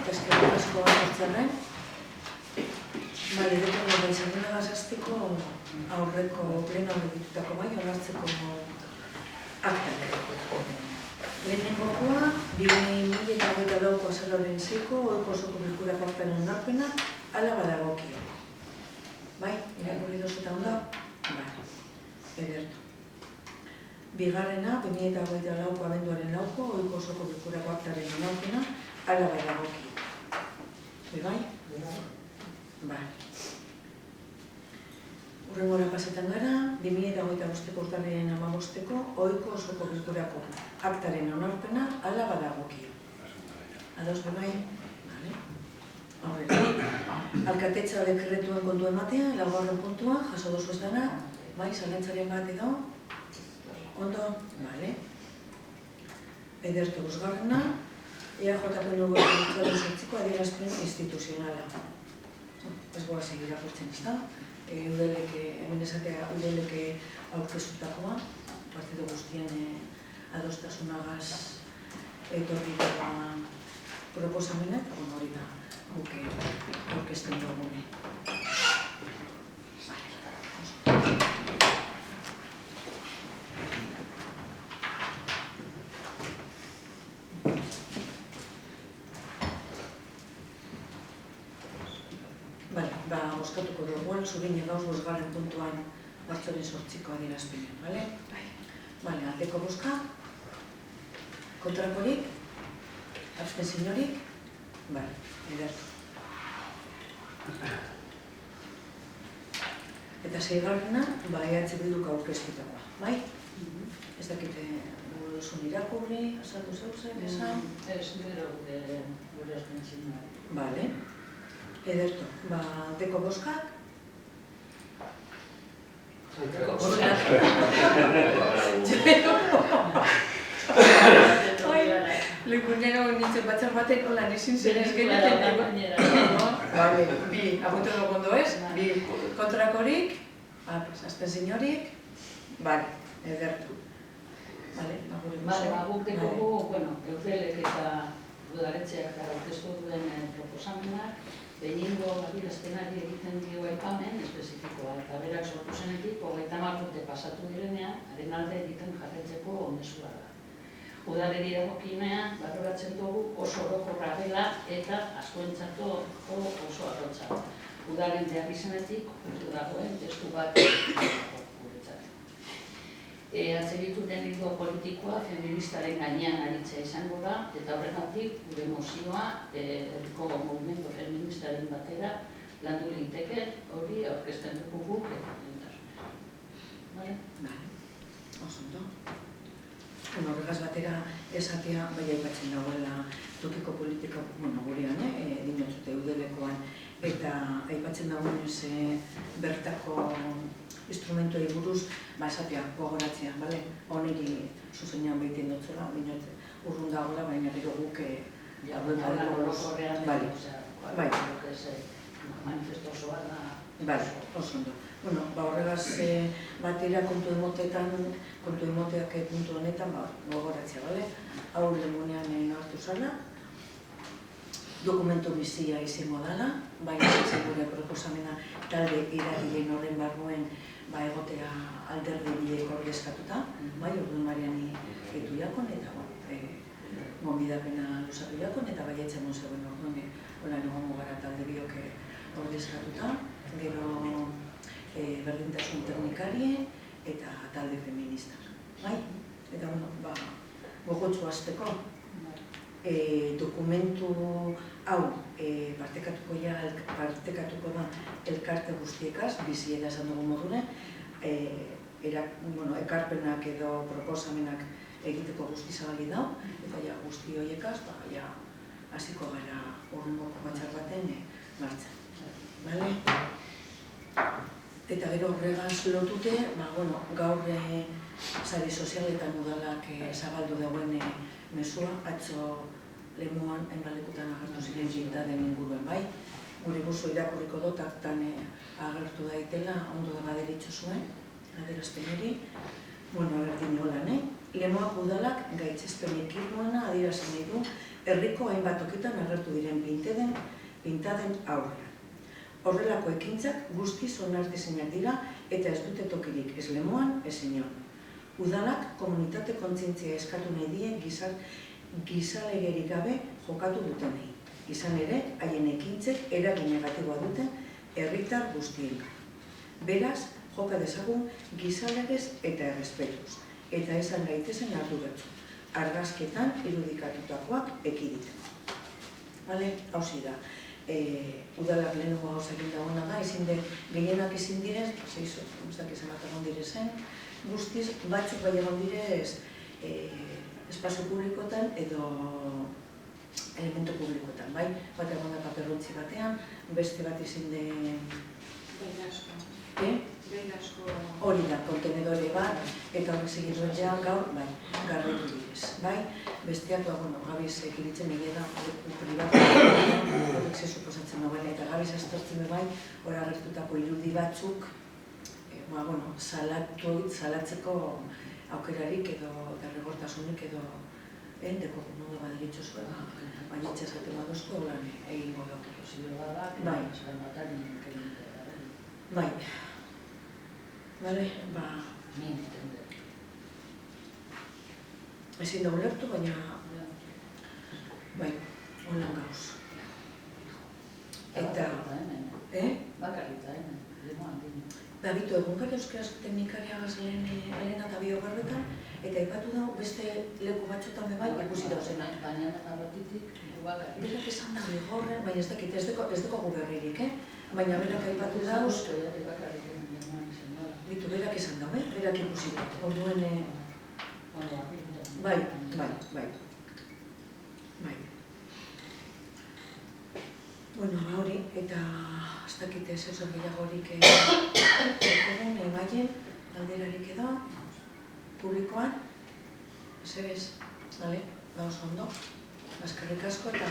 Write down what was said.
eskerrik asko hartzaren. Dekoro izanena gazazteko aurreko pleno egitutako bai, onartzeko aktak. Lehenengokoa, 2024ko azaroaren 6ko, ohiko osoko bilkurako aktaren onarpena, hala badagokio. Bai, irakurri dozu eta ondo? Bai, edertu. Bigarrena, 2024ko abenduaren 4ko, ohiko osoko bilkurako aktaren onarpena, hala badagokio. Bai? Bai. Hurrengora pasetan gara, 2025ko urtarrilaren 15ko ohiko osoko bilkurako aktaren onarpena hala badagokio. Ados bai? Vale. Aurretik, alkatetza dekretuen kontu ematea, laugarren puntua, jaso dozu ez dana, bai, zalantzaren bat edo? Ondo? Vale. Edertu bosgarrena, EAJko nugu sortziko adierazpen instituzionala. Ez goa segira portzen ez da. Hemen esatea udeleke aurkeztutakoa, partido guztien adostasunagaz etorri dela proposamenak, hori da guk aurkezten dugune. Boskatuko dugu, zubine gauz bosgarren puntuan martxoaren 8ko adierazpenen, bale? Bale, aldeko boska, kontrakorik, abstentziorik, bale, edertu. Eta seigarrena, EH Bilduk aurkeztutakoa, bai? Ez dakite duzun irakurri, azaldu zeuzen, esan? Ez, gure abstentzioa. Bale. Edertu, aldeko boskak? Aldeko boskak? Lekunero nintzen batzar batek holan ezin zen ez geneten. Bale, bi, apuntu dugu ondo ez? Bi, kontrakorik, abstentziorik, bale, edertu. Bale, guk dekogu, eudelek eta udaletxeak aurkeztu duen proposamenak, behingo adierazpenari egiten dio aipamen espezifikoa, eta berak sortu zenetik, 30 urte pasatu direnean, haren alde egiten jarraitzeko mezua da. Udaleri dagokienean, baloratzen dugu oso orokorra dela eta askoentzako oso arrotza. Udaren behar izanetik, urtu dagoen, testu bat guretzat. Atzegituten ildo politikoa feministaren gainean aritzea izango da, eta horregatik gure mozioa herriko movimendu feministaren batera landu liteke hori aurkezten dugu guk eta lehentasunez. Bale? Bale, oso ondo. Horregaz batera esatea, bai aipatzen dagoela tokiko politika gurean, dinotzute eudelekoan, eta aipatzen dagoenez bertako instrumentuei buruz, esatea, gogoratzea, bale? Honeri zuzenean behiten dutzela, urrun dagoela, baina gero guk manifesto osoa da. Bai, oso ondo. Horregaz batera kontu emoteak puntu honetan gogoratzea, bale? Hau lemunean hartu zala, dokumentu bizia izango dela, baina izan gure proposamena talde iragileen horren barruen egotea alderdi biek ordezkatuta, bai, orduan Mariani egitu jakon, eta gonbidapena luzatu jakon, eta bai etxemon zegoen orduan, holan egongo gara talde biok ordezkatuta, gero berdintasun teknikarie eta talde feministak, bai? Eta, gogotsu hasteko, dokumentu hau partekatuko da elkarte guztiekaz, biziela esan dugu modune, ekarpenak edo proposamenak egiteko guzti zabali dau, eta guzti horiekaz, hasiko gara urrengoko batzar baten martzen. Bale? Eta gero horregaz lotute, gaur sare sozialetan udalak zabaldu dagoen mezua, atzo lemuan hainbalekutan agertu ziren jintaden inguruen, bai? Gure buzo irakurriko dut, aktan agertu daitela, ondo da baderitxo zuen, adierazpen hori. Berdin holan, Lemoak udalak gaitzespenik irmoana adierazen nahi du herriko hainbat tokitan agertu diren pintaden aurrean. Horrelako ekintzak guztiz onartezinak dira eta ez dute tokirik ez lemoan, ez inon. Udalak komunitate kontzientzia eskatu nahi die gizalegerik gabe jokatu dutenei. Izan ere, haien ekintzek eragin negatiboa dute herritar guztiengan. Beraz, joka dezagun gizalegez eta errespetuz, eta esan gaitezen arduratsu, argazketan irudikatutakoak ekiditen. Bale, hauzi da. Udalak lehenengo gauza egin dagoena da, gehienak ezin direz, guztak izan bat egon direzen, guztiz batzuk bai egon direz espazio publikoetan edo elementu publikoetan, bai? Bat egon da paperrontzi batean, beste bat izin den... Behin asko... Hori da, kontenedore bat, eta horrek segituen jean gaur, bai, garretu direz, bai? Besteak, gabiz ekiritzen egin da, horrek ze suposatzen dagoen, eta gabiz astortzen bai, hor agertutako irudi batzuk, salatzeko aukerarik edo derrigortasunik edo deko nola badiritxo zuen, baina itxasate badozko lan egingo dugu. Bai. Bale, ezin da ulertu, baina bai, holan gauz. Eta... Bakarrita, lemoan dine. Dabitu, egunkari euskaraz teknikaria gazelen Elena eta Biogarretan, eta ipatu dago beste leku batxotan bebai ikusi dauzena. Baina narratitik, bakarrik. Berak esan da horren, baina ez dakit, ez deko guberririk, baina berak aipatu dauz... Bitu, berak esan dago, berak ikusi dut. Orduen... Bai. Bueno, hori, eta ez dakite ez oso gehiagorik egin baien, alderarik edo, publikoan, zer ez, bale, oso ondo, eskerrik asko eta